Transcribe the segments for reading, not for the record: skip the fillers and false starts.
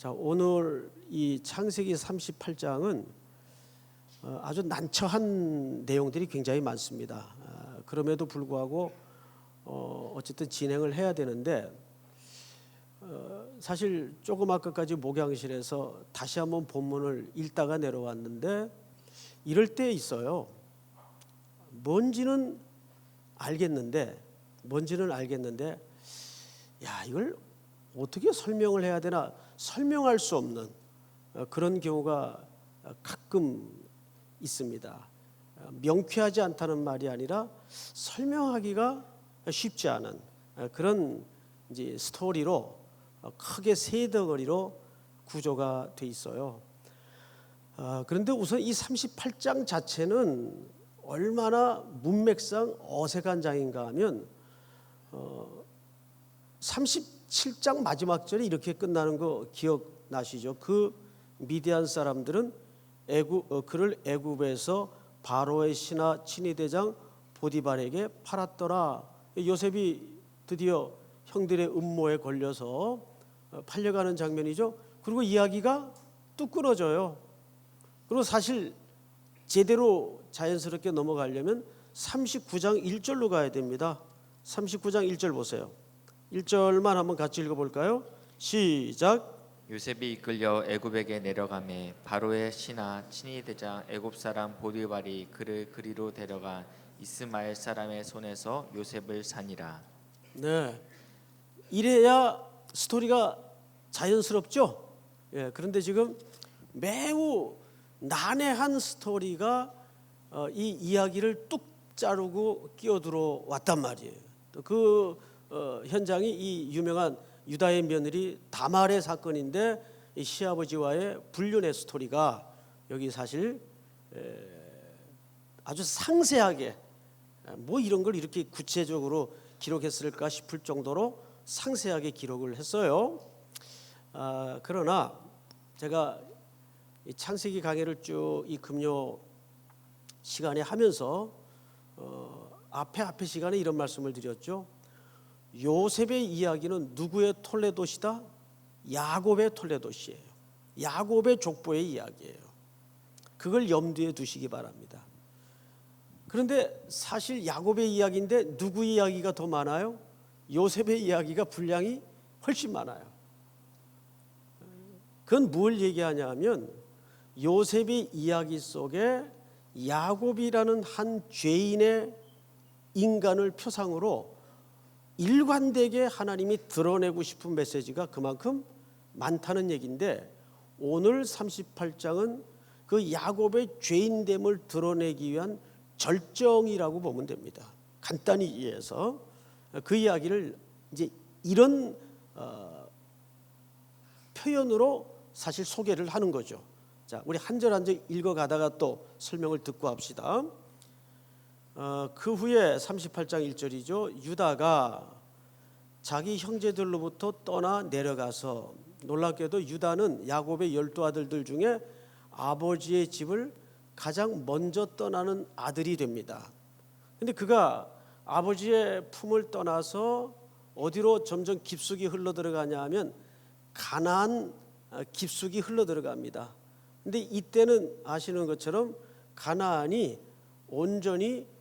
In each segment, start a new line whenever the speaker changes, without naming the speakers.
자, 오늘 이 창세기 38장은 아주 난처한 내용들이 굉장히 많습니다. 그럼에도 불구하고 어쨌든 진행을 해야 되는데 사실 조금 아까까지 목양실에서 다시 한번 본문을 읽다가 내려왔는데 이럴 때 있어요. 뭔지는 알겠는데 야, 이걸 어떻게 설명을 해야 되나, 설명할 수 없는 그런 경우가 가끔 있습니다. 명쾌하지 않다는 말이 아니라 설명하기가 쉽지 않은 그런 이제 스토리로 크게 세 덩어리로 구조가 돼 있어요. 그런데 우선 이 38장 자체는 얼마나 문맥상 어색한 장인가 하면 37장 마지막 절에 이렇게 끝나는 거 기억나시죠? 그 미디안 사람들은 그를 애굽에서 바로의 신하 친위대장 보디발에게 팔았더라. 요셉이 드디어 형들의 음모에 걸려서 팔려가는 장면이죠. 그리고 이야기가 뚝 끊어져요. 그리고 사실 제대로 자연스럽게 넘어가려면 39장 1절로 가야 됩니다. 39장 1절 보세요. 1절만 한번 같이 읽어볼까요? 시작.
요셉이 이끌려 애굽에게 내려가매 바로의 신하 친위대장 애굽 사람 보디발이 그를 그리로 데려가 이스마엘 사람의 손에서 요셉을 산이라.
네, 이래야 스토리가 자연스럽죠. 그런데 지금 매우 난해한 스토리가 이 이야기를 뚝 자르고 끼어들어 왔단 말이에요. 그 현장이 이 유명한 유다의 며느리 다말의 사건인데 이 시아버지와의 불륜의 스토리가 여기 사실 아주 상세하게 뭐 이런 걸 이렇게 구체적으로 기록했을까 싶을 정도로 상세하게 기록을 했어요. 그러나 제가 이 창세기 강의를 쭉 이 금요 시간에 하면서 앞에 시간에 이런 말씀을 드렸죠. 요셉의 이야기는 누구의 톨레도시다? 야곱의 톨레도시예요. 야곱의 족보의 이야기예요. 그걸 염두에 두시기 바랍니다. 그런데 사실 야곱의 이야기인데 누구 이야기가 더 많아요? 요셉의 이야기가 분량이 훨씬 많아요. 그건 뭘 얘기하냐 하면 요셉의 이야기 속에 야곱이라는 한 죄인의 인간을 표상으로 일관되게 하나님이 드러내고 싶은 메시지가 그만큼 많다는 얘기인데 오늘 38장은 그 야곱의 죄인됨을 드러내기 위한 절정이라고 보면 됩니다. 간단히 이해해서 그 이야기를 이제 이런 표현으로 사실 소개를 하는 거죠. 자, 우리 한 절 한 절 읽어가다가 또 설명을 듣고 합시다. 그 후에 38장 1절이죠. 유다가 자기 형제들로부터 떠나 내려가서, 놀랍게도 유다는 야곱의 12아들들 중에 아버지의 집을 가장 먼저 떠나는 아들이 됩니다. 그런데 그가 아버지의 품을 떠나서 어디로 점점 깊숙이 흘러들어가냐 하면 가나안 깊숙이 흘러들어갑니다. 그런데 이때는 아시는 것처럼 가나안이 온전히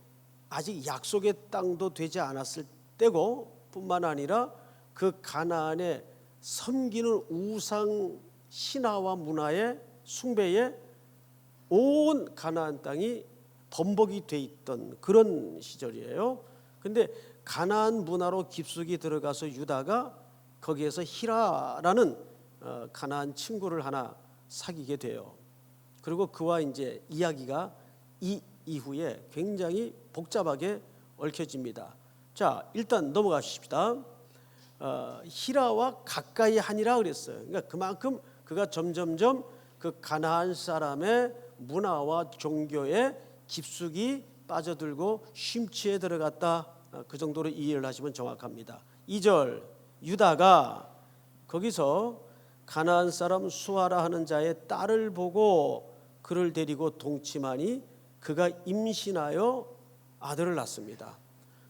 아직 약속의 땅도 되지 않았을 때고 뿐만 아니라 그 가나안에 섬기는 우상 신화와 문화의 숭배에 온 가나안 땅이 범벅이 돼 있던 그런 시절이에요. 그런데 가나안 문화로 깊숙이 들어가서 유다가 거기에서 히라라는 가나안 친구를 하나 사귀게 돼요. 그리고 그와 이제 이야기가 이 이후에 굉장히 복잡하게 얽혀집니다. 자, 일단 넘어가십시다. 히라와 가까이 하니라 그랬어요. 그러니까 그만큼 그가 점점점 그 가나안 사람의 문화와 종교에 깊숙이 빠져들고 심취해 들어갔다. 그 정도로 이해를 하시면 정확합니다. 2절 유다가 거기서 가나안 사람 수아라 하는 자의 딸을 보고 그를 데리고 동침하니 그가 임신하여 아들을 낳습니다.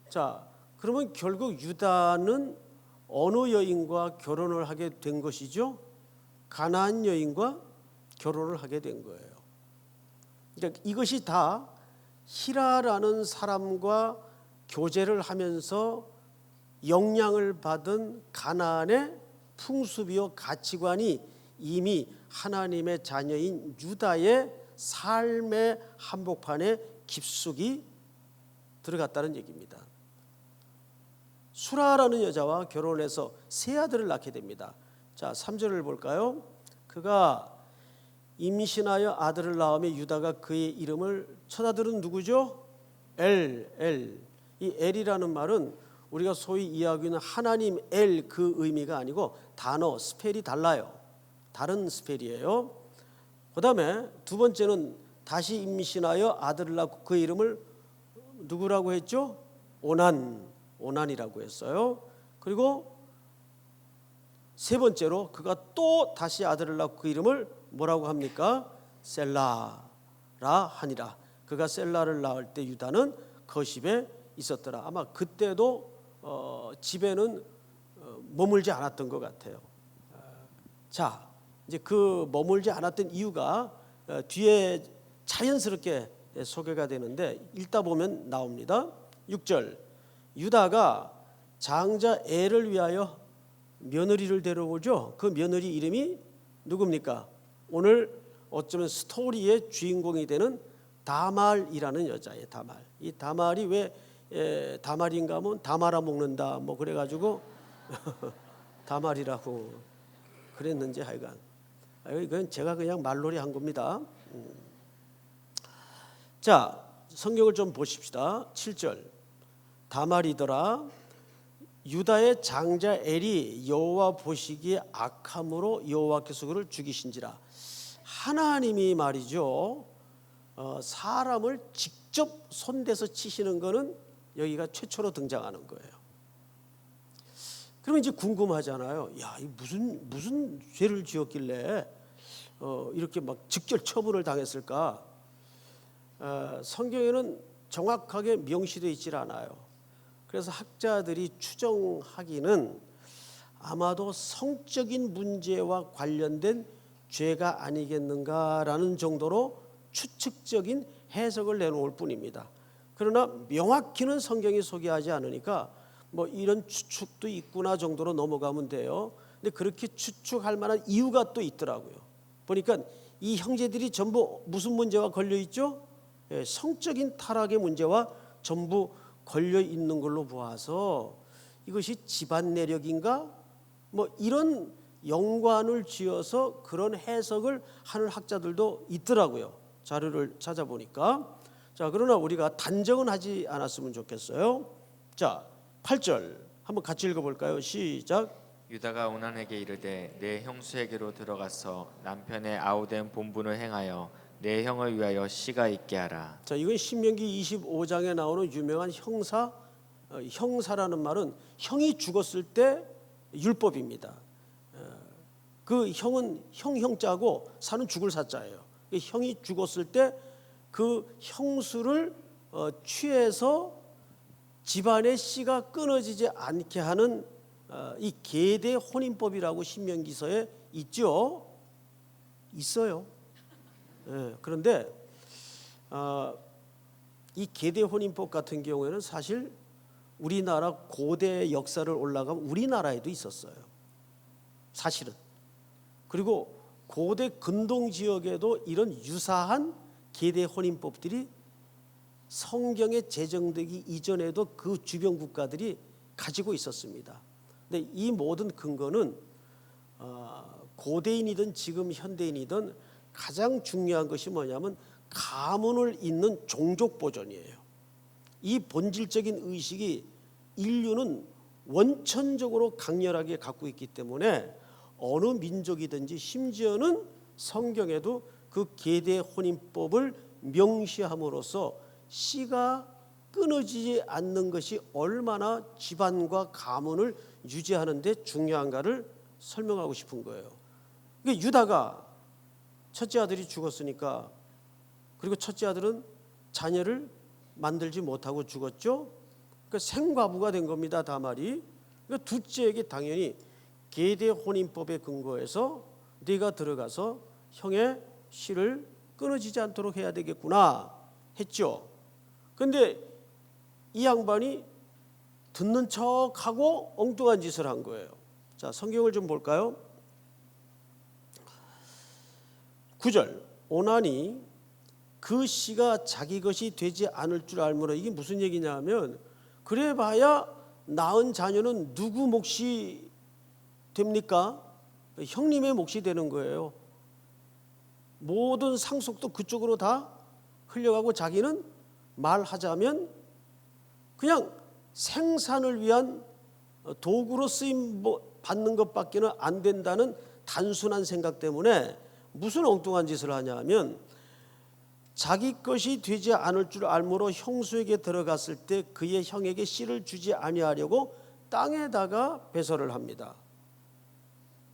자, 그러면 결국 유다는 어느 여인과 결혼을 하게 된 것이죠? 가나안 여인과 결혼을 하게 된 거예요. 그러니까 이것이 다 히라라는 사람과 교제를 하면서 영향을 받은 가나안의 풍습이요 가치관이 이미 하나님의 자녀인 유다의 삶의 한복판에 깊숙이 들어갔다는 얘기입니다. 수라라는 여자와 결혼해서 세 아들을 낳게 됩니다. 자, 3절을 볼까요? 그가 임신하여 아들을 낳으며 유다가 그의 이름을 첫 아들은 누구죠? 엘. 이 엘이라는 말은 우리가 소위 이야기하고 있는 하나님 엘 그 의미가 아니고 단어 스펠이 달라요. 다른 스펠이에요. 그 다음에 두 번째는 다시 임신하여 아들을 낳고 그 이름을 누구라고 했죠? 오난이라고 했어요. 그리고 세 번째로 그가 또 다시 아들을 낳고 그 이름을 뭐라고 합니까? 셀라라 하니라. 그가 셀라를 낳을 때 유다는 거십에 있었더라. 아마 그때도 집에는 머물지 않았던 것 같아요. 자, 이제 그 머물지 않았던 이유가 뒤에 자연스럽게 소개가 되는데 읽다 보면 나옵니다. 6절 유다가 장자 엘을 위하여 며느리를 데려오죠. 그 며느리 이름이 누굽니까? 오늘 어쩌면 스토리의 주인공이 되는 다말이라는 여자예요. 다말. 이 다말이 왜 다말인가 하면 다말아 먹는다 뭐 그래가지고 다말이라고 그랬는지 하여간 이건 제가 그냥 말놀이 한 겁니다. 자, 성경을 좀 보십시다. 7절 다말이더라 유다의 장자 엘이 여호와 보시기에 악함으로 여호와께서 그를 죽이신지라. 하나님이 말이죠 사람을 직접 손대서 치시는 것은 여기가 최초로 등장하는 거예요. 그러면 이제 궁금하잖아요. 야, 이 무슨 죄를 지었길래 이렇게 막 직결 처분을 당했을까? 성경에는 정확하게 명시되어 있질 않아요. 그래서 학자들이 추정하기는 아마도 성적인 문제와 관련된 죄가 아니겠는가라는 정도로 추측적인 해석을 내놓을 뿐입니다. 그러나 명확히는 성경이 소개하지 않으니까 뭐 이런 추측도 있구나 정도로 넘어가면 돼요. 근데 그렇게 추측할 만한 이유가 또 있더라고요. 보니까 이 형제들이 전부 무슨 문제와 걸려 있죠? 성적인 타락의 문제와 전부 걸려 있는 걸로 보아서 이것이 집안 내력인가? 뭐 이런 연관을 지어서 그런 해석을 하는 학자들도 있더라고요. 자료를 찾아보니까. 자, 그러나 우리가 단정은 하지 않았으면 좋겠어요. 자, 8절 한번 같이 읽어볼까요? 시작.
유다가 오난에게 이르되 내 형수에게로 들어가서 남편의 아우된 본분을 행하여 내 형을 위하여 씨가 있게 하라.
자, 이건 신명기 25장에 나오는 유명한 형사라는 말은 형이 죽었을 때 율법입니다. 그 형은 형자고 사는 죽을 사자예요. 형이 죽었을 때 그 형수를 취해서 집안의 씨가 끊어지지 않게 하는 이 계대 혼인법이라고 신명기서에 있죠. 있어요. 그런데 이 계대 혼인법 같은 경우에는 사실 우리나라 고대 역사를 올라가면 우리나라에도 있었어요. 사실은. 그리고 고대 근동 지역에도 이런 유사한 계대 혼인법들이 성경에 제정되기 이전에도 그 주변 국가들이 가지고 있었습니다. 근데 이 모든 근거는 고대인이든 지금 현대인이든 가장 중요한 것이 뭐냐면 가문을 잇는 종족 보존이에요. 이 본질적인 의식이 인류는 원천적으로 강렬하게 갖고 있기 때문에 어느 민족이든지 심지어는 성경에도 그 계대 혼인법을 명시함으로써 씨가 끊어지지 않는 것이 얼마나 집안과 가문을 유지하는 데 중요한가를 설명하고 싶은 거예요. 그러니까 유다가 첫째 아들이 죽었으니까, 그리고 첫째 아들은 자녀를 만들지 못하고 죽었죠. 그러니까 생과부가 된 겁니다, 다말이. 그러니까 둘째에게 당연히 계대 혼인법에 근거해서 네가 들어가서 형의 실을 끊어지지 않도록 해야 되겠구나 했죠. 근데 이 양반이 듣는 척하고 엉뚱한 짓을 한 거예요. 자, 성경을 좀 볼까요? 9절, 오나니 그 씨가 자기 것이 되지 않을 줄 알므로. 이게 무슨 얘기냐면, 그래봐야 낳은 자녀는 누구 몫이 됩니까? 형님의 몫이 되는 거예요. 모든 상속도 그쪽으로 다 흘려가고, 자기는 말하자면 그냥 생산을 위한 도구로 쓰임 받는 것밖에는 안 된다는 단순한 생각 때문에 무슨 엉뚱한 짓을 하냐면, 자기 것이 되지 않을 줄 알므로 형수에게 들어갔을 때 그의 형에게 씨를 주지 아니하려고 땅에다가 배설을 합니다.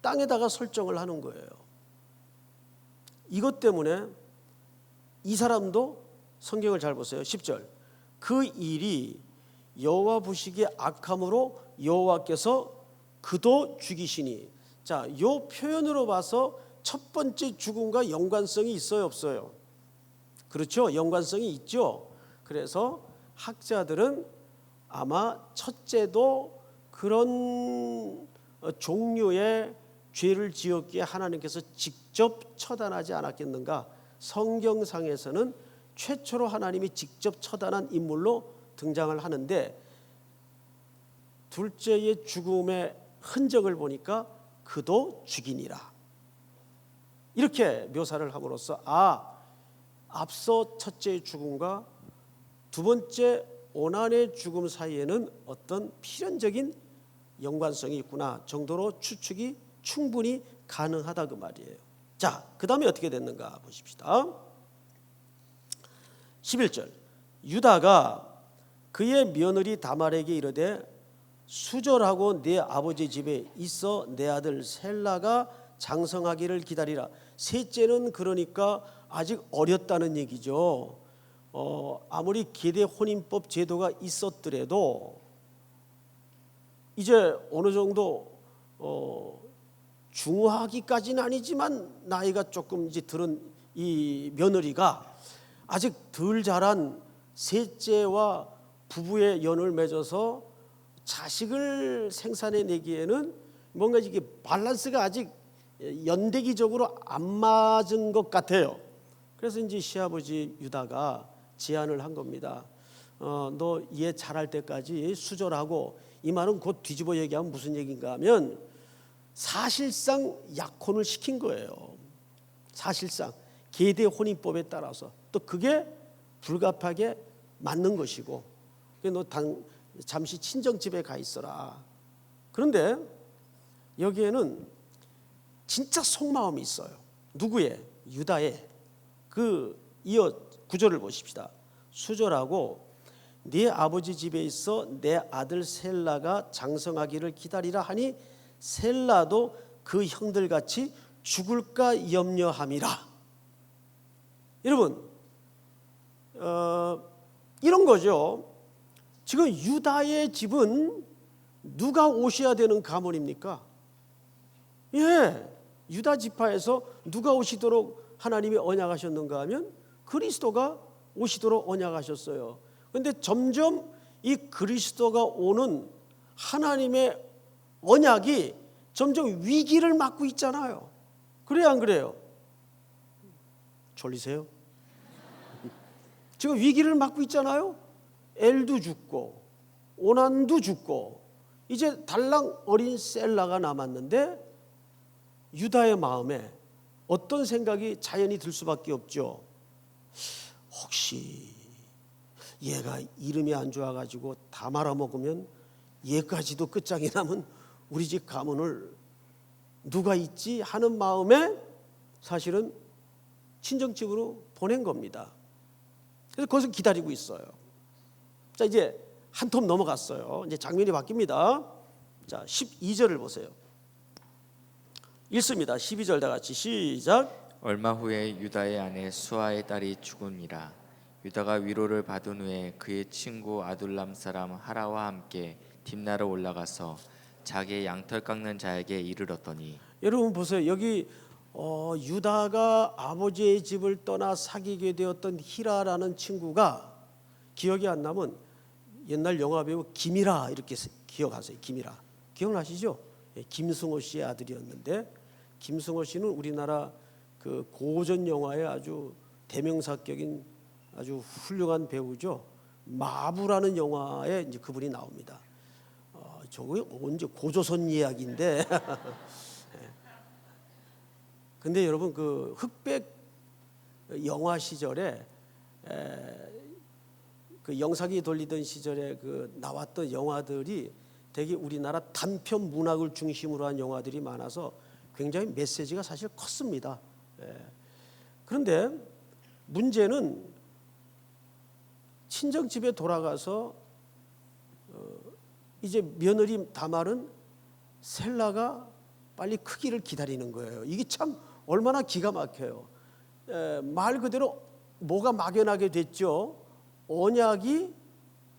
땅에다가 설정을 하는 거예요. 이것 때문에 이 사람도, 성경을 잘 보세요. 10절, 그 일이 여호와 보시기에 악함으로 여호와께서 그도 죽이시니. 자, 이 표현으로 봐서 첫 번째 죽음과 연관성이 있어요, 없어요? 그렇죠, 연관성이 있죠. 그래서 학자들은 아마 첫째도 그런 종류의 죄를 지었기에 하나님께서 직접 처단하지 않았겠는가. 성경상에서는 최초로 하나님이 직접 처단한 인물로 등장을 하는데, 둘째의 죽음의 흔적을 보니까 그도 죽이니라, 이렇게 묘사를 함으로써 앞서 첫째의 죽음과 두 번째 오난의 죽음 사이에는 어떤 필연적인 연관성이 있구나 정도로 추측이 충분히 가능하다, 그 말이에요. 자, 그 다음에 어떻게 됐는가 보십시다. 11절, 유다가 그의 며느리 다말에게 이르되 수절하고 내 아버지 집에 있어 내 아들 셀라가 장성하기를 기다리라. 셋째는 그러니까 아직 어렸다는 얘기죠. 아무리 계대 혼인법 제도가 있었더라도 이제 어느 정도 중하기까지는 아니지만 나이가 조금 이제 들은 이 며느리가 아직 덜 자란 셋째와 부부의 연을 맺어서 자식을 생산해내기에는 뭔가 이게 밸런스가 아직 연대기적으로 안 맞은 것 같아요. 그래서 이제 시아버지 유다가 제안을 한 겁니다. 너 얘 자랄 때까지 수절하고. 이 말은 곧 뒤집어 얘기하면 무슨 얘기인가 하면 사실상 약혼을 시킨 거예요. 사실상 계대 혼인법에 따라서 또 그게 불가피하게 맞는 것이고, 너 잠시 친정집에 가 있어라. 그런데 여기에는 진짜 속마음이 있어요. 누구의? 유다의. 이어 구절을 보십시다. 수절하고 네 아버지 집에 있어 내 아들 셀라가 장성하기를 기다리라 하니 셀라도 그 형들같이 죽을까 염려함이라. 여러분, 이런 거죠. 지금 유다의 집은 누가 오셔야 되는 가문입니까? 예, 유다 지파에서 누가 오시도록 하나님이 언약하셨는가 하면 그리스도가 오시도록 언약하셨어요. 그런데 점점 이 그리스도가 오는 하나님의 언약이 점점 위기를 맞고 있잖아요. 그래요, 안 그래요? 졸리세요? 지금 위기를 맞고 있잖아요. 엘도 죽고 오난도 죽고 이제 달랑 어린 셀라가 남았는데 유다의 마음에 어떤 생각이 자연히 들 수밖에 없죠. 혹시 얘가 이름이 안 좋아가지고 다 말아먹으면 얘까지도 끝장이 나면 우리 집 가문을 누가 있지 하는 마음에 사실은 친정집으로 보낸 겁니다. 그래서 거기서 기다리고 있어요. 자, 이제 한 텀 넘어갔어요. 이제 장면이 바뀝니다. 자, 12절을 보세요. 읽습니다. 12절 다 같이 시작.
얼마 후에 유다의 아내 수아의 딸이 죽으니라. 유다가 위로를 받은 후에 그의 친구 아둘람 사람 하라와 함께 딥나로 올라가서 자기의 양털 깎는 자에게 이르렀더니.
여러분 보세요. 여기 유다가 아버지의 집을 떠나 사귀게 되었던 히라라는 친구가 기억이 안 나면 옛날 영화 배우 김이라 이렇게 기억하세요. 김이라 기억나시죠? 예, 김승호 씨의 아들이었는데 김승호 씨는 우리나라 그 고전 영화의 아주 대명사격인 아주 훌륭한 배우죠. 마부라는 영화에 이제 그분이 나옵니다. 저거 언제 고조선 이야기인데. 근데 여러분 그 흑백 영화 시절에 그 영상이 돌리던 시절에 그 나왔던 영화들이 되게 우리나라 단편 문학을 중심으로 한 영화들이 많아서 굉장히 메시지가 사실 컸습니다. 그런데 문제는 친정 집에 돌아가서 이제 며느리 다말은 셀라가 빨리 크기를 기다리는 거예요. 이게 참 얼마나 기가 막혀요. 말 그대로 뭐가 막연하게 됐죠. 언약이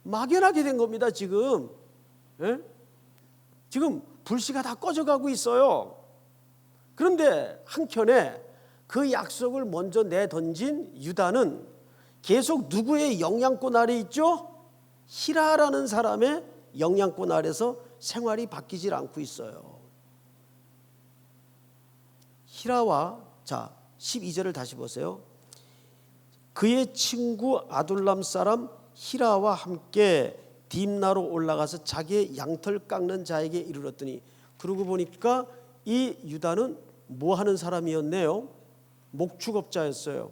막연하게 된 겁니다. 지금 지금 불씨가 다 꺼져가고 있어요. 그런데 한켠에 그 약속을 먼저 내던진 유다는 계속 누구의 영향권 아래 있죠? 히라라는 사람의 영향권 아래서 생활이 바뀌질 않고 있어요. 히라와 자 12절을 다시 보세요. 그의 친구 아둘람 사람 히라와 함께 딥나로 올라가서 자기의 양털 깎는 자에게 이르렀더니, 그러고 보니까 이 유다는 뭐 하는 사람이었네요? 목축업자였어요.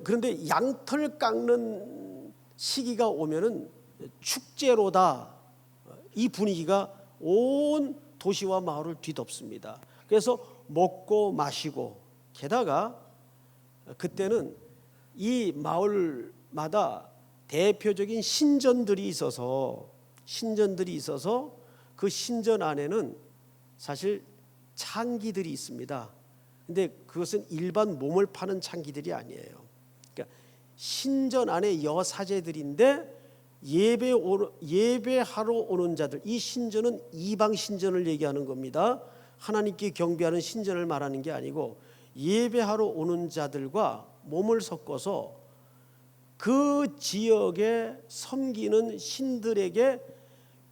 그런데 양털 깎는 시기가 오면은 축제로다, 이 분위기가 온 도시와 마을을 뒤덮습니다. 그래서 먹고 마시고, 게다가 그때는 이 마을마다 대표적인 신전들이 있어서 그 신전 안에는 사실 창기들이 있습니다. 근데 그것은 일반 몸을 파는 창기들이 아니에요. 그러니까 신전 안에 여사제들인데 예배하러 오는 자들, 이 신전은 이방 신전을 얘기하는 겁니다. 하나님께 경배하는 신전을 말하는 게 아니고 예배하러 오는 자들과 몸을 섞어서 그 지역에 섬기는 신들에게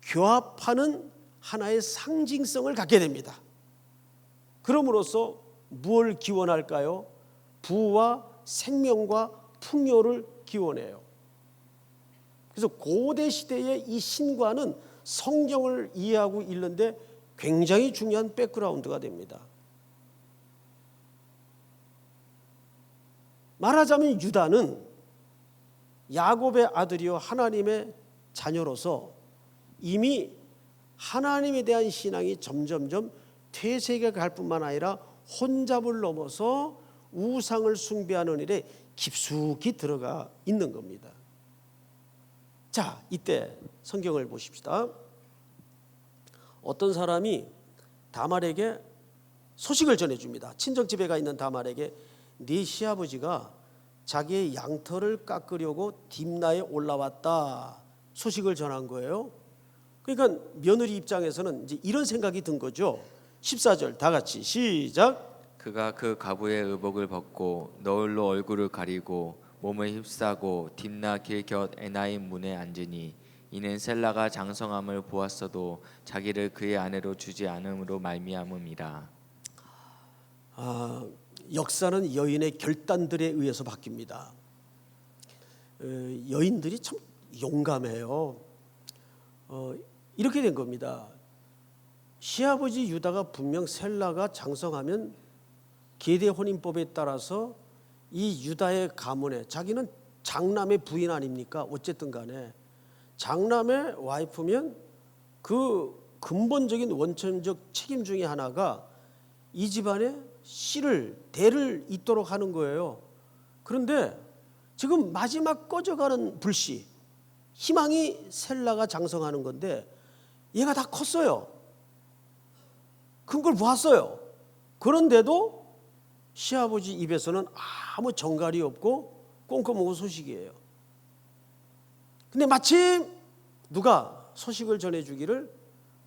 교합하는 하나의 상징성을 갖게 됩니다. 그럼으로써 무엇을 기원할까요? 부와 생명과 풍요를 기원해요. 그래서 고대 시대의 이 신과는 성경을 이해하고 읽는데 굉장히 중요한 백그라운드가 됩니다. 말하자면 유다는 야곱의 아들이요 하나님의 자녀로서 이미 하나님에 대한 신앙이 점점점 퇴색해 갈 뿐만 아니라 혼잡을 넘어서 우상을 숭배하는 일에 깊숙이 들어가 있는 겁니다. 자, 이때 성경을 보십시다. 어떤 사람이 다말에게 소식을 전해줍니다. 친정집에 가 있는 다말에게 네 시아버지가 자기의 양털을 깎으려고 딥나에 올라왔다, 소식을 전한 거예요. 그러니까 며느리 입장에서는 이제 이런 생각이 든 거죠. 14절 다 같이 시작.
그가 그 가부의 의복을 벗고 너울로 얼굴을 가리고 몸을 휩싸고 딥나 길 곁 에나임 문에 앉으니 이는 셀라가 장성함을 보았어도 자기를 그의 아내로 주지 않음으로 말미암음이라.
역사는 여인의 결단들에 의해서 바뀝니다. 여인들이 참 용감해요. 이렇게 된 겁니다. 시아버지 유다가 분명 셀라가 장성하면 계대 혼인법에 따라서 이 유다의 가문에, 자기는 장남의 부인 아닙니까? 어쨌든 간에 장남의 와이프면 그 근본적인 원천적 책임 중에 하나가 이 집안에 대를 잇도록 하는 거예요. 그런데 지금 마지막 꺼져가는 불씨, 희망이 셀라가 장성하는 건데 얘가 다 컸어요. 큰 걸 보았어요. 그런데도 시아버지 입에서는 아무 정갈이 없고 꼼꼼하고 소식이에요. 근데 마침 누가 소식을 전해주기를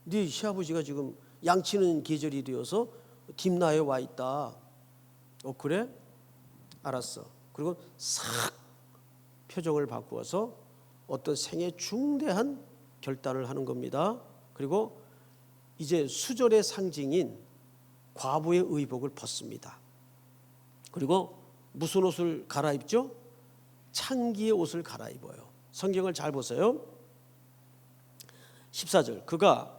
네 시아버지가 지금 양치는 계절이 되어서 딥나에 와 있다. 그래? 알았어. 그리고 싹 표정을 바꾸어서 어떤 생애 중대한 결단을 하는 겁니다. 그리고 이제 수절의 상징인 과부의 의복을 벗습니다. 그리고 무슨 옷을 갈아입죠? 창기의 옷을 갈아입어요. 성경을 잘 보세요. 14절, 그가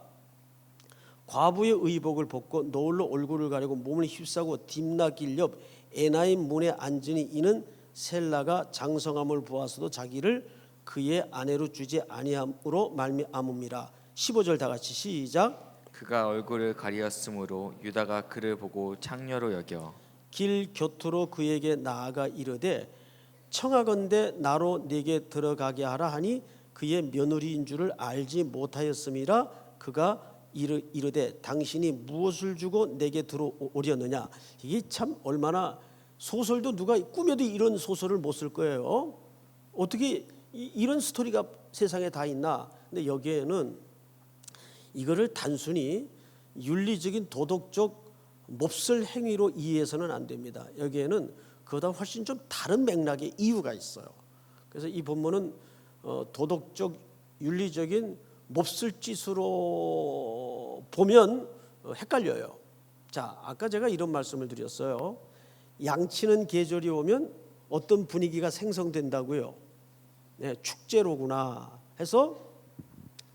과부의 의복을 벗고 노을로 얼굴을 가리고 몸을 휩싸고 딥나 길 옆 에나임 문에 앉으니 이는 셀라가 장성함을 보아서도 자기를 그의 아내로 주지 아니함으로 말미암음이라. 15절 다 같이 시작.
그가 얼굴을 가리었으므로 유다가 그를 보고 창녀로 여겨
길 곁으로 그에게 나아가 이르되 청하건대 나로 내게 들어가게 하라 하니 그의 며느리인 줄을 알지 못하였음이라. 그가 이르되 당신이 무엇을 주고 내게 들어오려느냐. 이게 참 얼마나, 소설도 누가 꾸며도 이런 소설을 못 쓸 거예요. 어떻게 이런 스토리가 세상에 다 있나. 근데 여기에는 이거를 단순히 윤리적인 도덕적 몹쓸 행위로 이해해서는 안 됩니다. 여기에는 그보다 훨씬 좀 다른 맥락의 이유가 있어요. 그래서 이 본문은 도덕적 윤리적인 몹쓸 짓으로 보면 헷갈려요. 자, 아까 제가 이런 말씀을 드렸어요. 양치는 계절이 오면 어떤 분위기가 생성된다고요. 네, 축제로구나 해서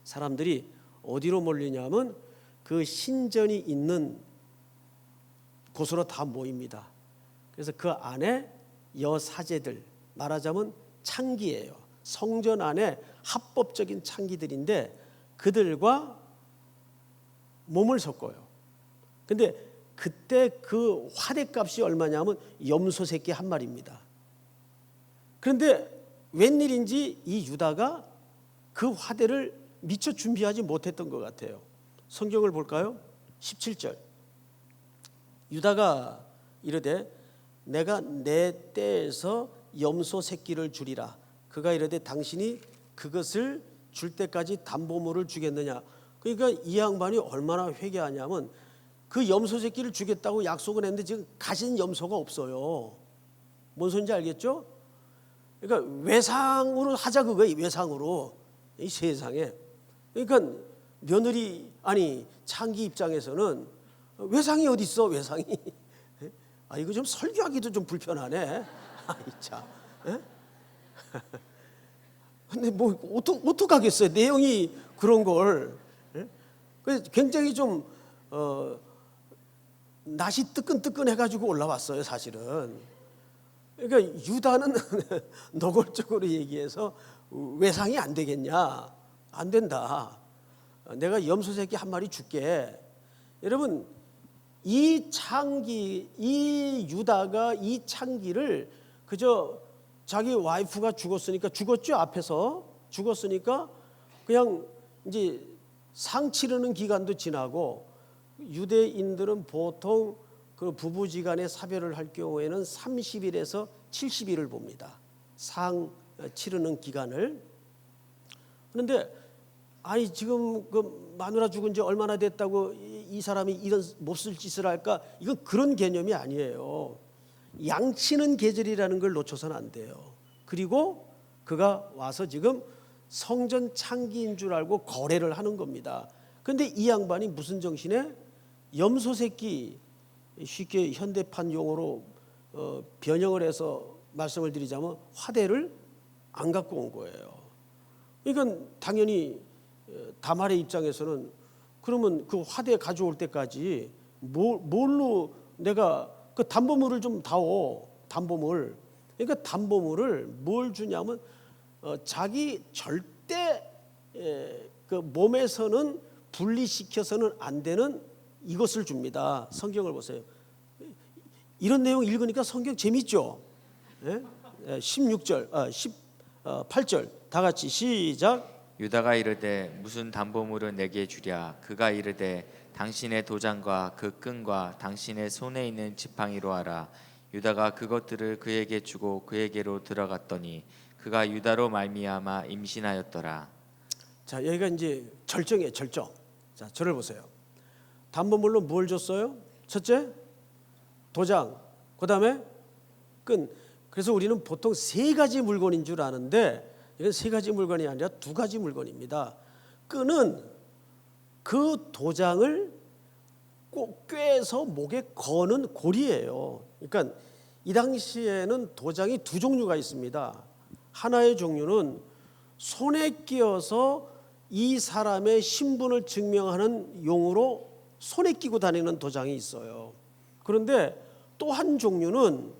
사람들이 어디로 몰리냐면 그 신전이 있는 곳으로 다 모입니다. 그래서 그 안에 여사제들, 말하자면 창기예요. 성전 안에 합법적인 창기들인데 그들과 몸을 섞어요. 근데 그때 그 화대값이 얼마냐면 염소 새끼 한 마리입니다. 그런데 웬일인지 이 유다가 그 화대를 미처 준비하지 못했던 것 같아요. 성경을 볼까요? 17절. 유다가 이르되 내가 내 떼에서 염소 새끼를 주리라. 그가 이르되 당신이 그것을 줄 때까지 담보물을 주겠느냐. 그러니까 이 양반이 얼마나 회개하냐면 그 염소 새끼를 주겠다고 약속을 했는데 지금 가진 염소가 없어요. 뭔 소리인지 알겠죠? 그러니까 외상으로 하자 그거예요. 외상으로. 이 세상에. 그러니까 며느리 아니 창기 입장에서는 외상이 어디 있어? 외상이. 아 이거 좀 설교하기도 좀 불편하네. 아이 참. 근데 뭐 어떡하겠어요? 내용이 그런 걸. 그래서 굉장히 좀 낯이 뜨끈뜨끈해가지고 올라왔어요, 사실은. 그러니까 유다는 노골적으로 얘기해서 외상이 안 되겠냐? 안 된다. 내가 염소 새끼 한 마리 줄게. 여러분, 이 창기, 이 유다가 이 창기를 그저 자기 와이프가 죽었으니까, 죽었죠, 앞에서 죽었으니까 그냥 이제 상 치르는 기간도 지나고, 유대인들은 보통 그 부부지간에 사별을 할 경우에는 30일에서 70일을 봅니다. 상 치르는 기간을. 그런데 아니 지금 그 마누라 죽은 지 얼마나 됐다고 이 사람이 이런 몹쓸 짓을 할까? 이건 그런 개념이 아니에요. 양치는 계절이라는 걸 놓쳐서는 안 돼요. 그리고 그가 와서 지금 성전 창기인 줄 알고 거래를 하는 겁니다. 그런데 이 양반이 무슨 정신에 염소 새끼, 쉽게 현대판 용어로 변형을 해서 말씀을 드리자면 화대를 안 갖고 온 거예요. 그러니까 당연히 다말의 입장에서는 그러면 그 화대 가져올 때까지 뭘로 내가 그 담보물을 좀 다오. 담보물. 그러니까 담보물을 뭘 주냐면 자기 절대 그 몸에서는 분리시켜서는 안 되는 이것을 줍니다. 성경을 보세요. 이런 내용 읽으니까 성경 재밌죠? 16절, 18절 다 같이 시작.
유다가 이르되 무슨 담보물을 내게 주랴. 그가 이르되 당신의 도장과 그 끈과 당신의 손에 있는 지팡이로 하라. 유다가 그것들을 그에게 주고 그에게로 들어갔더니 그가 유다로 말미암아 임신하였더라.
자, 여기가 이제 절정이에요, 절정. 자, 저를 보세요. 담보물로 뭘 줬어요? 첫째, 도장, 그다음에 끈. 그래서 우리는 보통 세 가지 물건인 줄 아는데 이건 세 가지 물건이 아니라 두 가지 물건입니다. 끈은 그 도장을 꼭 꿰서 목에 거는 고리예요. 그러니까 이 당시에는 도장이 두 종류가 있습니다. 하나의 종류는 손에 끼어서 이 사람의 신분을 증명하는 용으로 손에 끼고 다니는 도장이 있어요. 그런데 또 한 종류는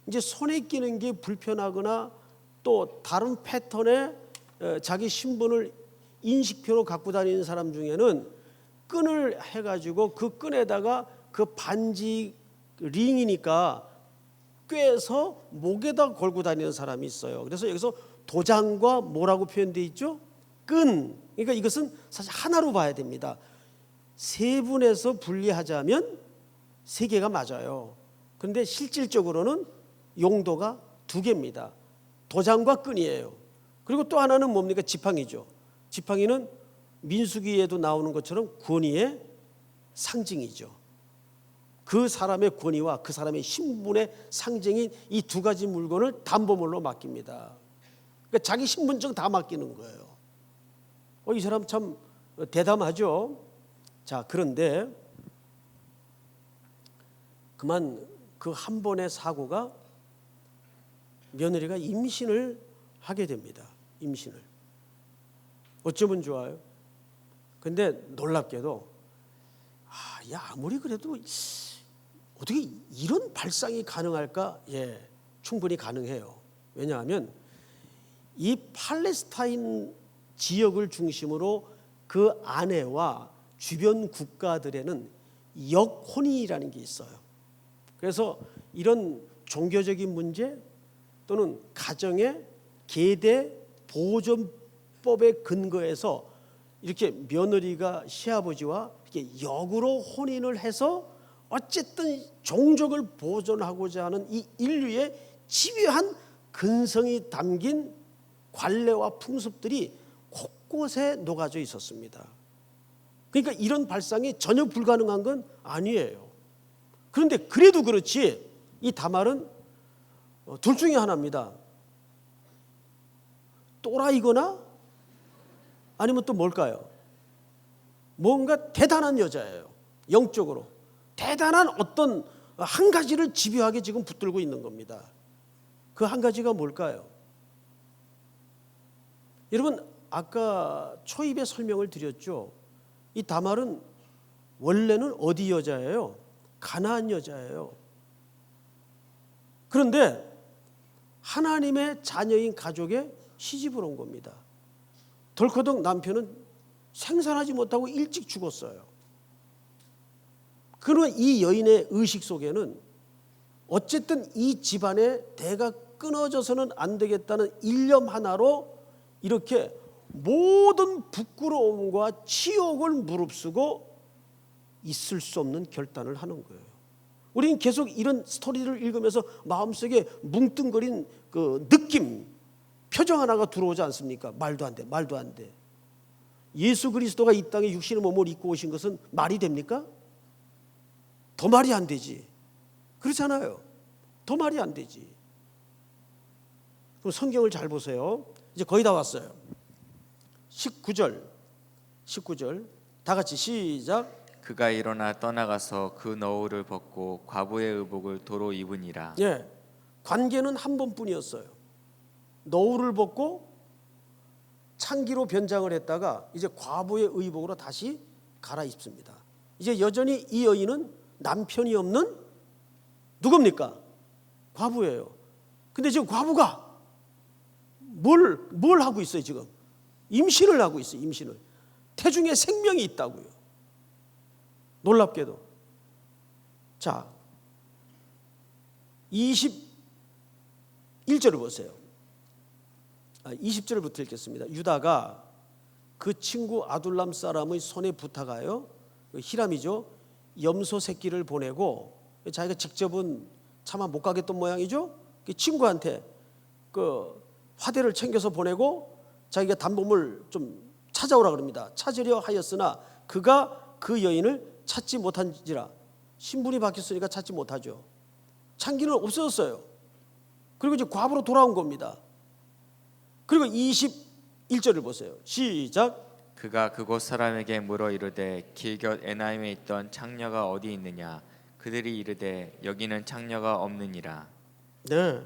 이제 손에 끼는 게 불편하거나 또 다른 패턴의 자기 신분을 인식표로 갖고 다니는 사람 중에는 끈을 해가지고 그 끈에다가 그 반지 링이니까 꿰서 목에다 걸고 다니는 사람이 있어요. 그래서 여기서 도장과 뭐라고 표현되어 있죠? 끈. 그러니까 이것은 사실 하나로 봐야 됩니다. 세 분에서 분리하자면 세 개가 맞아요. 그런데 실질적으로는 용도가 두 개입니다. 도장과 끈이에요. 그리고 또 하나는 뭡니까? 지팡이죠. 지팡이는 민수기에도 나오는 것처럼 권위의 상징이죠. 그 사람의 권위와 그 사람의 신분의 상징인 이 두 가지 물건을 담보물로 맡깁니다. 그러니까 자기 신분증 다 맡기는 거예요. 이 사람 참 대담하죠. 자, 그런데 그만 그 한 번의 사고가 며느리가 임신을 하게 됩니다. 임신을. 어쩌면 좋아요. 근데 놀랍게도 아무리 그래도 어떻게 이런 발상이 가능할까? 예, 충분히 가능해요. 왜냐하면 이 팔레스타인 지역을 중심으로 그 아내와 주변 국가들에는 역혼이라는 게 있어요. 그래서 이런 종교적인 문제 또는 가정의 계대 보존법에 근거해서 이렇게 며느리가 시아버지와 이렇게 역으로 혼인을 해서 어쨌든 종족을 보존하고자 하는 이 인류의 집요한 근성이 담긴 관례와 풍습들이 곳곳에 녹아져 있었습니다. 그러니까 이런 발상이 전혀 불가능한 건 아니에요. 그런데 그래도 그렇지 이 다말은 둘 중에 하나입니다. 또라이거나 아니면 또 뭘까요? 뭔가 대단한 여자예요. 영적으로 대단한 어떤 한 가지를 집요하게 지금 붙들고 있는 겁니다. 그 한 가지가 뭘까요? 여러분 아까 초입에 설명을 드렸죠. 이 다말은 원래는 어디 여자예요? 가나안 여자예요. 그런데 하나님의 자녀인 가족에 시집을 온 겁니다. 덜커덕 남편은 생산하지 못하고 일찍 죽었어요. 그러나 이 여인의 의식 속에는 어쨌든 이 집안의 대가 끊어져서는 안 되겠다는 일념 하나로 이렇게 모든 부끄러움과 치욕을 무릅쓰고 있을 수 없는 결단을 하는 거예요. 우리는 계속 이런 스토리를 읽으면서 마음속에 뭉뚱거린 그 느낌, 표정 하나가 들어오지 않습니까? 말도 안 돼, 말도 안 돼. 예수 그리스도가 이 땅에 육신의 몸을 입고 오신 것은 말이 됩니까? 더 말이 안 되지. 그렇잖아요. 더 말이 안 되지. 그럼 성경을 잘 보세요. 이제 거의 다 왔어요. 19절 다 같이 시작.
그가 일어나 떠나가서 그 너울을 벗고 과부의 의복을 도로 입으니라.
예, 관계는 한 번뿐이었어요. 너울을 벗고 창기로 변장을 했다가 이제 과부의 의복으로 다시 갈아입습니다. 이제 여전히 이 여인은 남편이 없는 누굽니까? 과부예요. 근데 지금 과부가 뭘 하고 있어요? 지금 임신을 하고 있어요. 임신을. 태중에 생명이 있다고요. 놀랍게도. 자, 21절을 보세요. 20절부터 읽겠습니다. 유다가 그 친구 아둘람 사람의 손에 부탁하여, 히람이죠, 염소 새끼를 보내고, 자기가 직접은 차마 못 가겠던 모양이죠. 그 친구한테 그 화대를 챙겨서 보내고 자기가 담보물 좀 찾아오라 그럽니다. 찾으려 하였으나 그가 그 여인을 찾지 못한지라. 신분이 바뀌었으니까 찾지 못하죠. 창기는 없어졌어요. 그리고 이제 과부로 돌아온 겁니다. 그리고 21절을 보세요. 시작.
그가 그곳 사람에게 물어 이르되 길곁 에나임에 있던 창녀가 어디 있느냐 그들이 이르되 여기는 창녀가 없느니라.
네.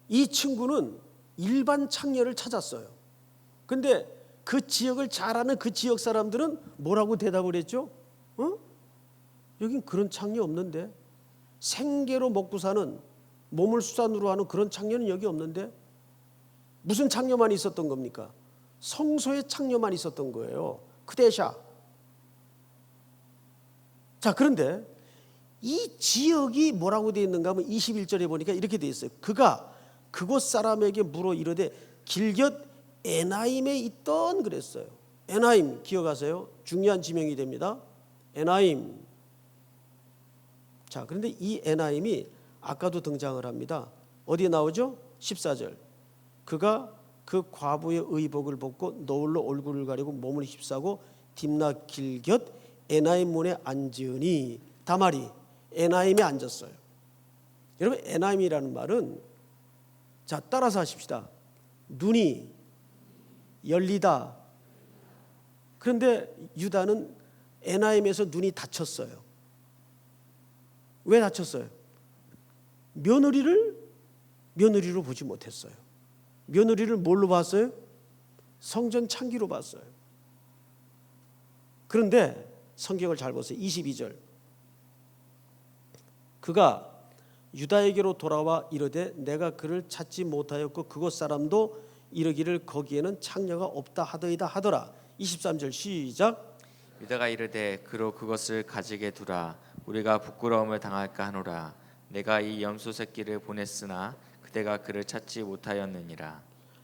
이 친구는 일반 창녀를 찾았어요. 근데 그 지역을 잘 아는 그 지역 사람들은 뭐라고 대답을 했죠? 여긴 그런 창녀 없는데, 생계로 먹고 사는, 몸을 수단으로 하는 그런 창녀는 여기 없는데, 무슨 창녀만 있었던 겁니까? 성소의 창녀만 있었던 거예요. 크데샤. 자, 그런데 이 지역이 뭐라고 되어 있는가 하면 21절에 보니까 이렇게 되어 있어요. 그가 그곳 사람에게 물어 이르되 길곁 에나임에 있던 그랬어요. 에나임 기억하세요? 중요한 지명이 됩니다. 에나임. 자, 그런데 이 에나임이 아까도 등장을 합니다. 어디에 나오죠? 14절. 그가 그 과부의 의복을 벗고 너울로 얼굴을 가리고 몸을 휩싸고 딥나 길곁 에나임 문에 앉으니, 다말이 에나임에 앉았어요. 여러분, 에나임이라는 말은, 자, 따라서 하십시다. 눈이 열리다. 그런데 유다는 에나임에서 눈이 닫혔어요. 왜 닫혔어요? 며느리로 보지 못했어요. 며느리를 뭘로 봤어요? 성전 창기로 봤어요. 그런데 성경을 잘 보세요. 22절. 그가 유다에게로 돌아와 이르되 내가 그를 찾지 못하였고 그곳 사람도 이르기를 거기에는 창녀가 없다 하더이다 하더라. 23절 시작.
유다가 이르되 그로 그것을 가지게 두라 우리가 부끄러움을 당할까 하노라. 내가 이 염소 새끼를 보냈으나 그대가 그를 찾지 못하였느니라.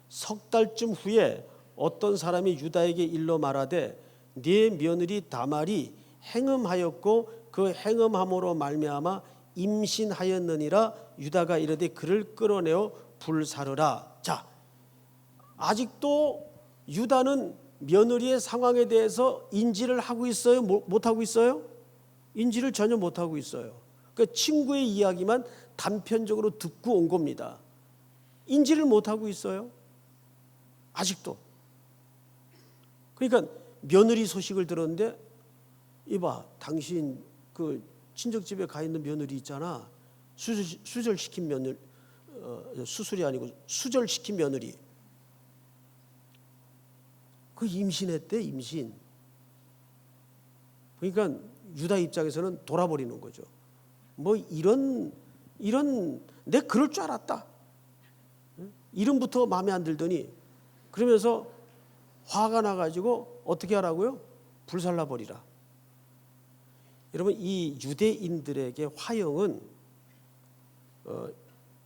석 달쯤 후에 어떤 사람이 유다에게 일러 말하되 네 며느리 다말이 행음하였고 그 행음함으로 말미암아 임신하였느니라. 유다가 이르되 그를 끌어내어 불사르라. 자, 아직도 유다는 며느리의 상황에 대해서 인지를 하고 있어요? 못하고 있어요? 인지를 전혀 못하고 있어요. 그러니까 친구의 이야기만 단편적으로 듣고 온 겁니다. 인지를 못하고 있어요. 아직도. 그러니까 며느리 소식을 들었는데, 이봐, 당신 그 친척집에 가 있는 며느리 있잖아. 수절시킨 며느리, 수술이 아니고 수절시킨 며느리. 그 임신했대, 임신. 그러니까 유다 입장에서는 돌아버리는 거죠. 뭐 이런 내 그럴 줄 알았다. 이름부터 마음에 안 들더니, 그러면서 화가 나가지고 어떻게 하라고요? 불살라 버리라. 여러분, 이 유대인들에게 화형은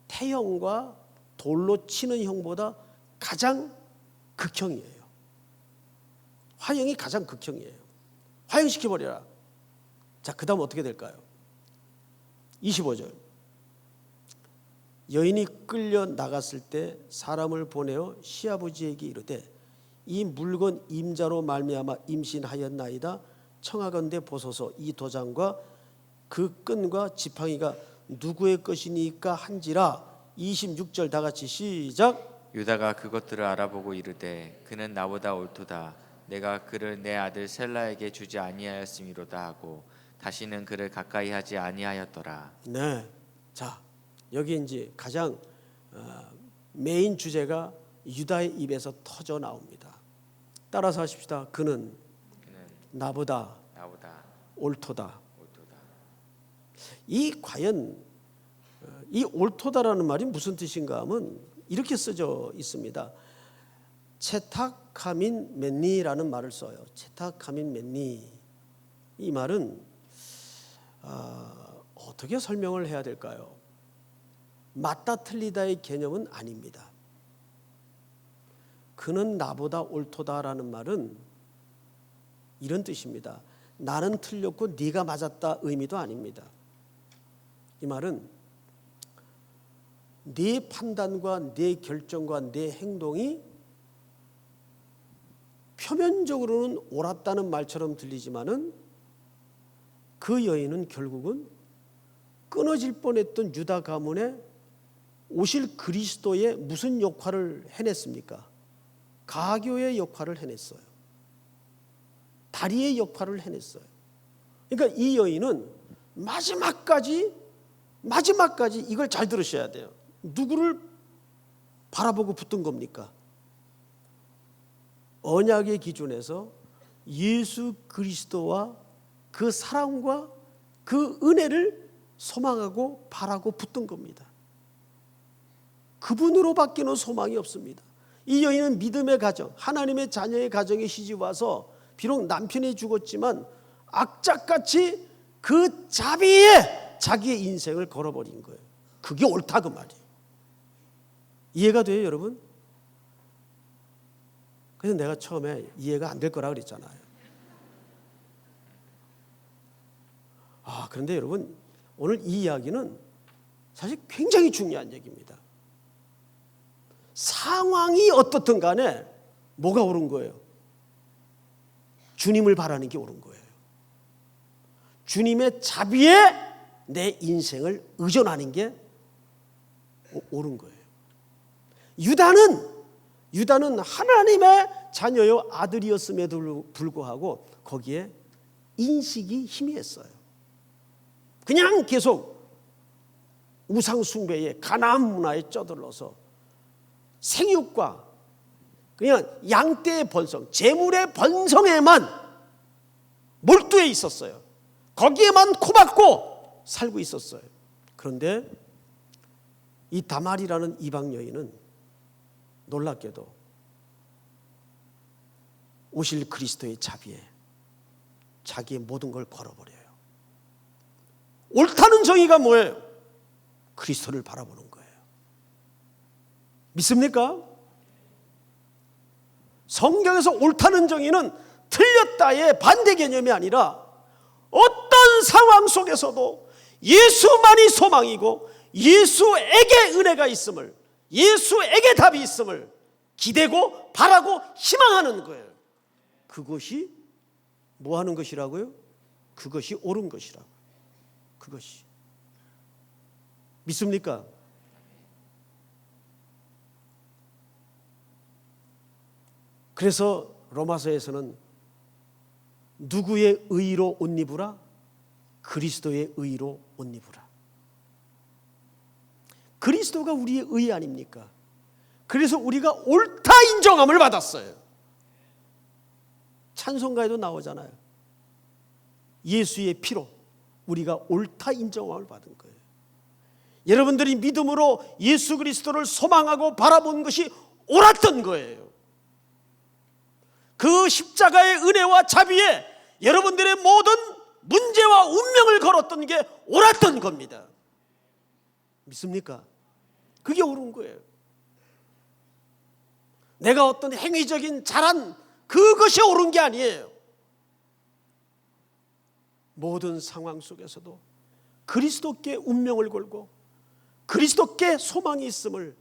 태형과 돌로 치는 형보다 가장 극형이에요. 화형이 가장 극형이에요. 화형시켜버려라. 자, 그 다음 어떻게 될까요? 25절. 여인이 끌려 나갔을 때 사람을 보내어 시아버지에게 이르되 이 물건 임자로 말미암아 임신하였나이다. 청하건대 보소서. 이 도장과 그 끈과 지팡이가 누구의 것이니까 한지라. 26절 다 같이 시작.
유다가 그것들을 알아보고 이르되 그는 나보다 옳도다. 내가 그를 내 아들 셀라에게 주지 아니하였음이로다 하고 다시는 그를 가까이 하지 아니하였더라.
네. 자, 여기 이제 가장 메인 주제가 유다의 입에서 터져 나옵니다. 따라서 하십시다. 그는 나보다 옳도다. 이 과연 이 옳도다라는 말이 무슨 뜻인가 하면 이렇게 쓰여 있습니다. 체타카민 맨니라는 말을 써요. 체타카민 맨니. 이 말은 어떻게 설명을 해야 될까요? 맞다 틀리다의 개념은 아닙니다. 그는 나보다 옳도다라는 말은 이런 뜻입니다. 나는 틀렸고 네가 맞았다 의미도 아닙니다. 이 말은 네 판단과 네 결정과 네 행동이 표면적으로는 옳았다는 말처럼 들리지만은 그 여인은 결국은 끊어질 뻔했던 유다 가문에 오실 그리스도의 무슨 역할을 해냈습니까? 가교의 역할을 해냈어요. 다리의 역할을 해냈어요. 그러니까 이 여인은 마지막까지 이걸 잘 들으셔야 돼요. 누구를 바라보고 붙든 겁니까? 언약의 기준에서 예수 그리스도와 그 사랑과 그 은혜를 소망하고 바라고 붙든 겁니다. 그분으로 밖에는 소망이 없습니다. 이 여인은 믿음의 가정, 하나님의 자녀의 가정에 시집 와서 비록 남편이 죽었지만 악착같이 그 자비에 자기의 인생을 걸어버린 거예요. 그게 옳다 그 말이에요. 이해가 돼요, 여러분? 그래서 내가 처음에 이해가 안 될 거라 그랬잖아요. 그런데 여러분, 오늘 이 이야기는 사실 굉장히 중요한 얘기입니다. 상황이 어떻든 간에 뭐가 옳은 거예요? 주님을 바라는 게 옳은 거예요. 주님의 자비에 내 인생을 의존하는 게 옳은 거예요. 유다는 하나님의 자녀요 아들이었음에도 불구하고 거기에 인식이 희미했어요. 그냥 계속 우상 숭배에 가나안 문화에 쩌들러서 생육과 그냥 양떼의 번성, 재물의 번성에만 몰두해 있었어요. 거기에만 코박고 살고 있었어요. 그런데 이 다말이라는 이방 여인은 놀랍게도 오실 그리스도의 자비에 자기의 모든 걸 걸어버려요. 옳다는 정의가 뭐예요? 그리스도를 바라보는 거예요. 믿습니까? 성경에서 옳다는 정의는 틀렸다의 반대 개념이 아니라 어떤 상황 속에서도 예수만이 소망이고 예수에게 은혜가 있음을, 예수에게 답이 있음을 기대고 바라고 희망하는 거예요. 그것이 뭐 하는 것이라고요? 그것이 옳은 것이라고. 그것이. 믿습니까? 그래서 로마서에서는 누구의 의로 옷 입으라? 그리스도의 의로 옷 입으라. 그리스도가 우리의 의 아닙니까? 그래서 우리가 옳다 인정함을 받았어요. 찬송가에도 나오잖아요. 예수의 피로 우리가 옳다 인정함을 받은 거예요. 여러분들이 믿음으로 예수 그리스도를 소망하고 바라본 것이 옳았던 거예요. 그 십자가의 은혜와 자비에 여러분들의 모든 문제와 운명을 걸었던 게 옳았던 겁니다. 믿습니까? 그게 옳은 거예요. 내가 어떤 행위적인 잘한 그것이 옳은 게 아니에요. 모든 상황 속에서도 그리스도께 운명을 걸고 그리스도께 소망이 있음을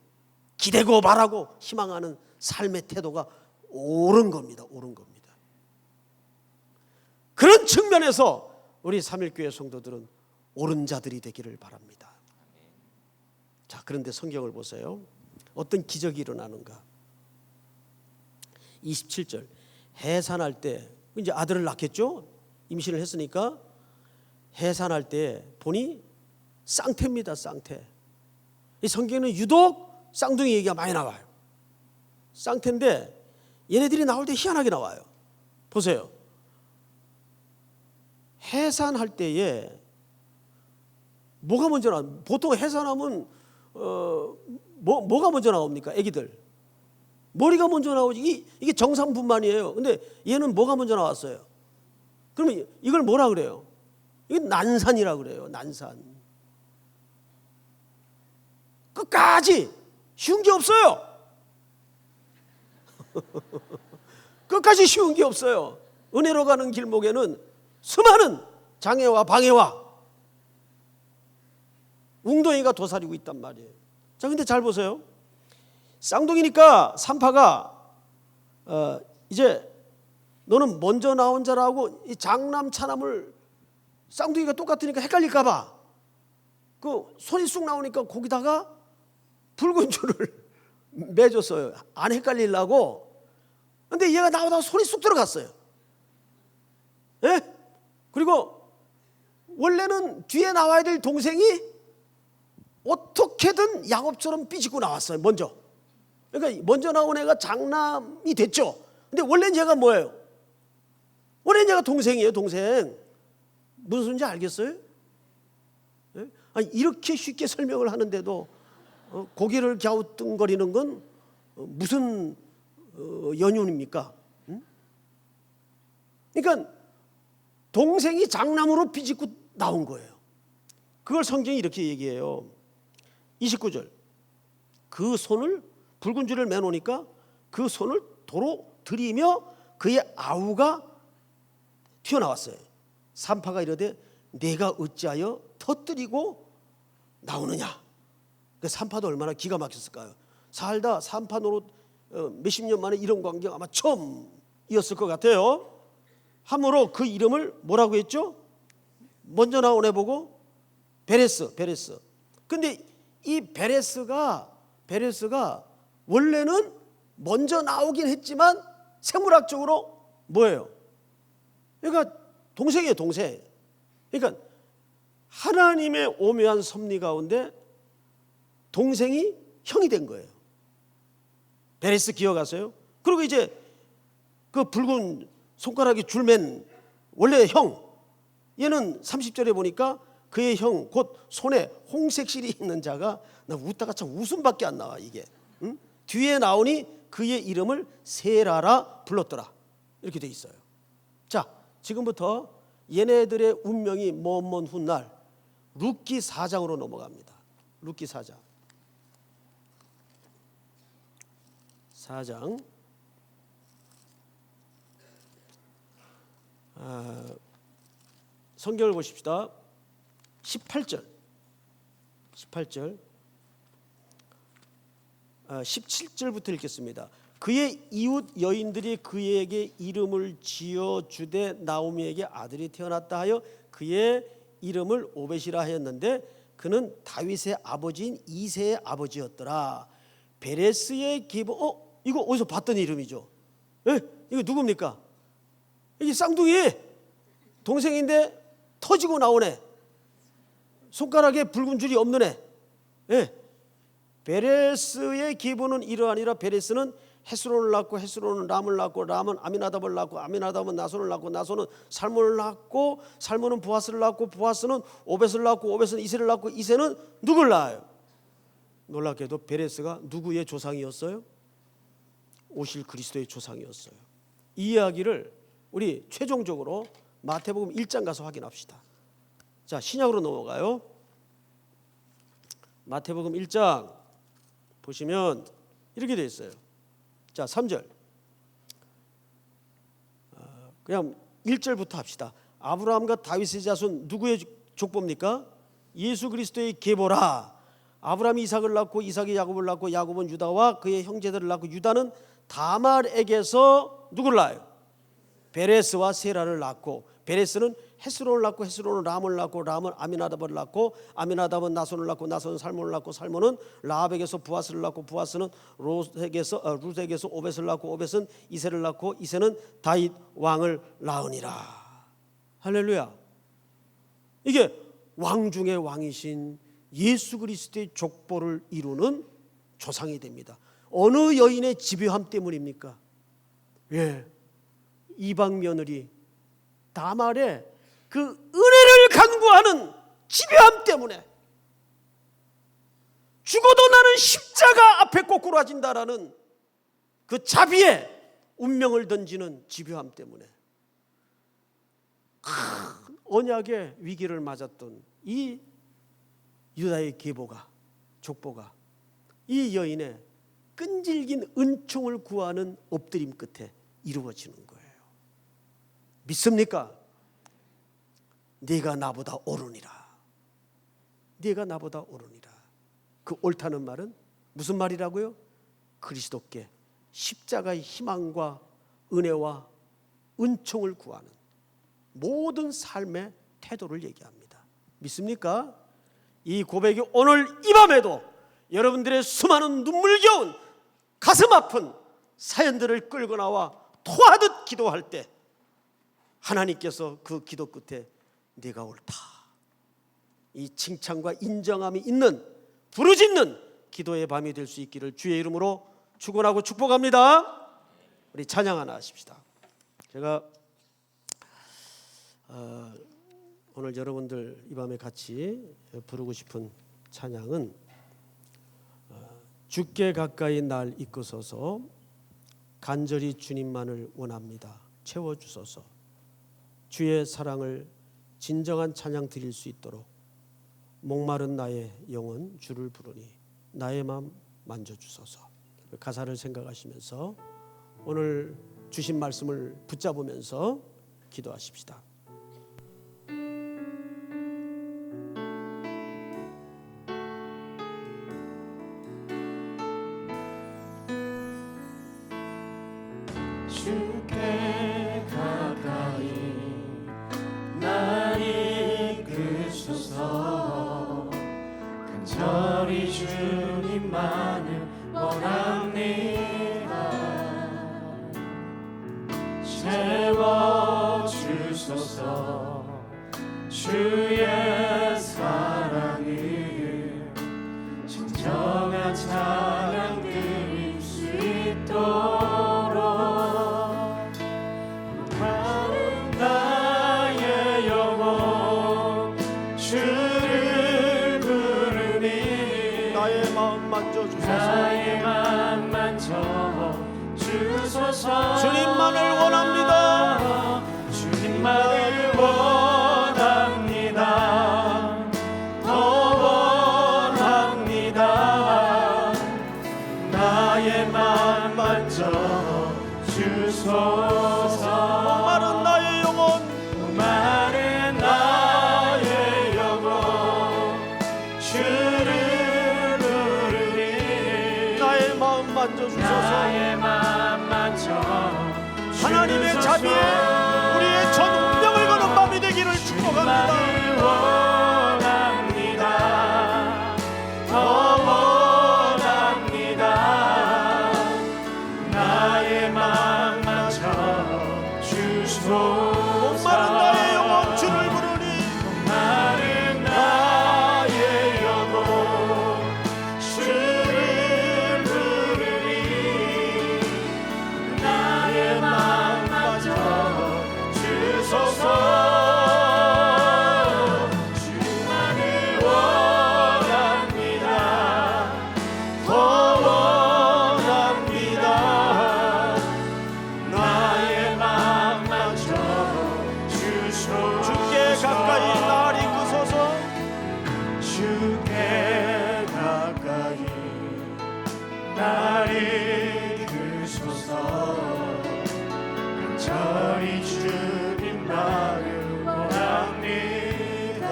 기대고 바라고 희망하는 삶의 태도가 옳은 겁니다. 옳은 겁니다. 그런 측면에서 우리 삼일교회 성도들은 옳은 자들이 되기를 바랍니다. 자, 그런데 성경을 보세요. 어떤 기적이 일어나는가? 27절. 해산할 때 이제 아들을 낳겠죠? 임신을 했으니까 해산할 때 보니 쌍태입니다. 쌍태. 이 성경에는 유독 쌍둥이 얘기가 많이 나와요. 쌍태인데 얘네들이 나올 때 희한하게 나와요. 보세요. 해산할 때에 뭐가 먼저 나와? 보통 해산하면 뭐가 먼저 나옵니까? 애기들 머리가 먼저 나오지. 이게 정상분만이에요. 근데 얘는 뭐가 먼저 나왔어요? 그러면 이걸 뭐라 그래요? 이게 난산이라 그래요. 난산. 끝까지 쉬운 게 없어요. 끝까지 쉬운 게 없어요. 은혜로 가는 길목에는 수많은 장애와 방해와 웅덩이가 도사리고 있단 말이에요. 자, 근데 잘 보세요. 쌍둥이니까 산파가 이제 너는 먼저 나온 자라고 이 장남 차남을 쌍둥이가 똑같으니까 헷갈릴까 봐 그 손이 쑥 나오니까 거기다가 붉은 줄을 매줬어요. 안 헷갈리려고. 근데 얘가 나오다가 손이 쑥 들어갔어요. 예? 그리고 원래는 뒤에 나와야 될 동생이 어떻게든 야곱처럼 삐지고 나왔어요. 먼저. 그러니까 먼저 나온 애가 장남이 됐죠. 근데 원래는 얘가 뭐예요? 원래는 얘가 동생이에요. 동생. 무슨 소리인지 알겠어요? 예? 아니, 이렇게 쉽게 설명을 하는데도 고개를 갸우뚱거리는 건 무슨 연륜입니까? 응? 그러니까 동생이 장남으로 비집고 나온 거예요. 그걸 성경이 이렇게 얘기해요. 29절. 그 손을 붉은 줄을 매놓으니까 그 손을 도로 들이며 그의 아우가 튀어나왔어요. 산파가 이르되 내가 어찌하여 터뜨리고 나오느냐. 그 산파도 얼마나 기가 막혔을까요? 살다 산파 노릇 몇십 년 만에 이런 광경 아마 처음이었을 것 같아요. 함으로 그 이름을 뭐라고 했죠? 먼저 나온 애 보고 베레스. 근데 이 베레스가 원래는 먼저 나오긴 했지만 생물학적으로 뭐예요? 그러니까 동생이에요, 동생. 그러니까 하나님의 오묘한 섭리 가운데 동생이 형이 된 거예요. 베레스 기억하세요? 그리고 이제 그 붉은 손가락에 줄맨 원래 형, 얘는 30절에 보니까 그의 형 곧 손에 홍색 실이 있는 자가, 나 웃다가 참 웃음밖에 안 나와 이게. 응? 뒤에 나오니 그의 이름을 세라라 불렀더라. 이렇게 돼 있어요. 자, 지금부터 얘네들의 운명이 먼 훗날 룻기 4장으로 넘어갑니다. 룻기 4장. 성경을 보십시다. 18절 17절부터 읽겠습니다. 그의 이웃 여인들이 그에게 이름을 지어주되 나오미에게 아들이 태어났다 하여 그의 이름을 오벳이라 하였는데 그는 다윗의 아버지인 이새의 아버지였더라. 베레스의 기본, 이거 어디서 봤던 이름이죠? 예? 이거 누굽니까? 이게 쌍둥이 동생인데 터지고 나오네. 손가락에 붉은 줄이 없는 애. 예. 베레스의 기본은 이러하니라. 베레스는 헤스론을 낳고 헤스론은 람을 낳고 람은 아미나답을 낳고 아미나답은 나손을 낳고 나손은 살몬을 낳고 살몬은 보아스를 낳고 보아스는 오벳을 낳고 오벳은 이새를 낳고 이새는 누굴 낳아요? 놀랍게도 베레스가 누구의 조상이었어요? 오실 그리스도의 조상이었어요. 이 이야기를 우리 최종적으로 마태복음 1장 가서 확인합시다. 자, 신약으로 넘어가요. 마태복음 1장 보시면 이렇게 되어 있어요. 자, 3절. 그냥 1절부터 합시다. 아브라함과 다윗의 자손 누구의 족보입니까? 예수 그리스도의 계보라. 아브라함이 이삭을 낳고 이삭이 야곱을 낳고 야곱은 유다와 그의 형제들을 낳고 유다는 다말에게서 누구를 낳아요? 베레스와 세라를 낳고 베레스는 헤스론을 낳고 헤스론은 람을 낳고 람은 아미나답을 낳고 아미나답은 나손을 낳고 나손은 살몬을 낳고 살몬은 라합에게서 부하스를 낳고 부하스는 룻에게서 오벳을 낳고 오벳은 이새를 낳고 이새는 다윗 왕을 낳으니라. 할렐루야. 이게 왕 중의 왕이신 예수 그리스도의 족보를 이루는 조상이 됩니다. 어느 여인의 집요함 때문입니까? 예, 이방 며느리 다말의 그 은혜를 간구하는 집요함 때문에 죽어도 나는 십자가 앞에 꼬꾸라진다라는 그 자비에 운명을 던지는 집요함 때문에 큰 언약의 위기를 맞았던 이 유다의 계보가 족보가 이 여인의 끈질긴 은총을 구하는 엎드림 끝에 이루어지는 거예요. 믿습니까? 네가 나보다 옳으니라. 네가 나보다 옳으니라. 그 옳다는 말은 무슨 말이라고요? 그리스도께 십자가의 희망과 은혜와 은총을 구하는 모든 삶의 태도를 얘기합니다. 믿습니까? 이 고백이 오늘 이 밤에도 여러분들의 수많은 눈물겨운 가슴 아픈 사연들을 끌고 나와 토하듯 기도할 때 하나님께서 그 기도 끝에 네가 옳다, 이 칭찬과 인정함이 있는 부르짖는 기도의 밤이 될 수 있기를 주의 이름으로 축원하고 축복합니다. 우리 찬양 하나 하십시다. 제가 오늘 여러분들 이 밤에 같이 부르고 싶은 찬양은 주께 가까이 날 이끄소서, 간절히 주님만을 원합니다. 채워주소서. 주의 사랑을 진정한 찬양 드릴 수 있도록 목마른 나의 영혼 주를 부르니 나의 마음 만져주소서. 가사를 생각하시면서 오늘 주신 말씀을 붙잡으면서 기도하십시다.
주께 가까이 날 이끄소서, 간절히 주님만을 원합니다. 채워주소서. 주의 사랑을 진정한 찬양 드릴 수 있도록 나의 영혼 주를 부르니
나의 마음 만져주소서.
나의 마음 만져주소서.
주님만을 원합니다.
주님만을 원합니다. 더 원합니다. 나의 마음 만져주소서.
목마른 나의 영혼,
목마른 나의 영혼 주를 부르니
나의 마음 만져주소서.
나의 마음 만져주소서.
하나님의 자비에 우리의 전 운명을 거는 밤이 되기를 축복합니다.
주님만을 원합니다. 더 원합니다. 나의 마음 만져주소서.
목마른 나의 영혼 주를 부르니
목마른 나의 영혼 주를 부르니 나의 마음 만져주소서. 주만을 원합니다. 더 원합니다. 나의 마음 만져주소서.
주께 가까이 날 이끄소서.
주께 가까이 날 이끄소서. 간절히 주님만을 원합니다.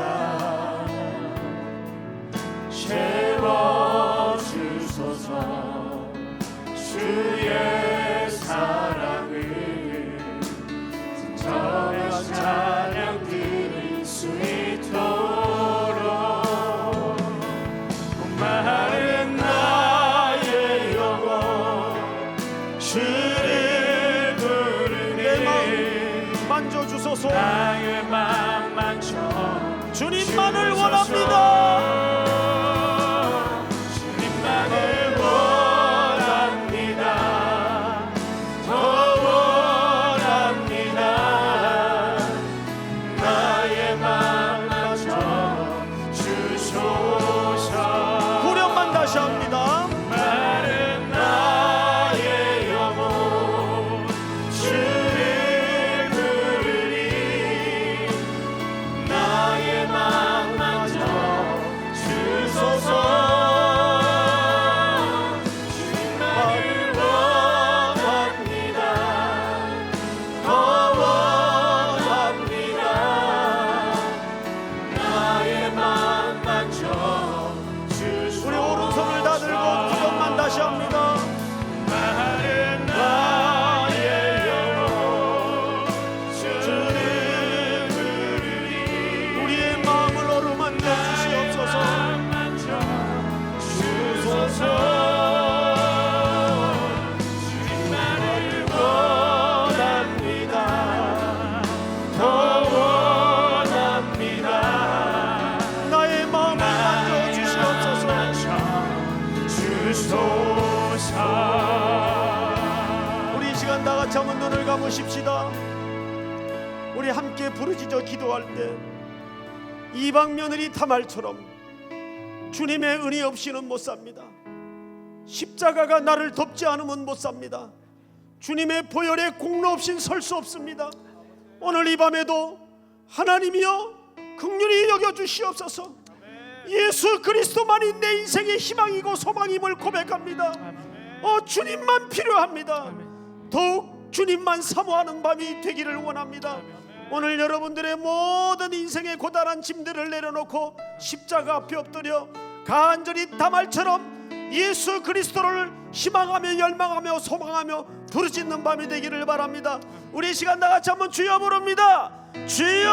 채워주소서. 주의 사랑을 진정한 찬양 드릴 수 있도록 목마른 나의 영혼 주를
내 마음
부르니
만져주소서.
나의 마음 만져
주님만을 원합니다.
주님만을 원합니다. 더 원합니다. 나의 마음 만져주소서.
후렴만 다시 합니다.
마른 나의 영혼 주를 부르니 나의 마음 만져
것입시다. 우리 함께 부르짖어 기도할 때 이방 며느리 다말처럼 주님의 은혜 없이는 못 삽니다. 십자가가 나를 덮지 않으면 못 삽니다. 주님의 보혈의 공로 없인 설 수 없습니다. 오늘 이 밤에도 하나님이여 긍휼히 여겨주시옵소서. 예수 그리스도만이 내 인생의 희망이고 소망임을 고백합니다. 주님만 필요합니다. 더욱 주님만 사모하는 밤이 되기를 원합니다. 오늘 여러분들의 모든 인생의 고단한 짐들을 내려놓고 십자가 앞에 엎드려 간절히 다말처럼 예수 그리스도를 희망하며 열망하며 소망하며 부르짖는 밤이 되기를 바랍니다. 우리 이 시간 다 같이 한번 주여 부릅니다. 주여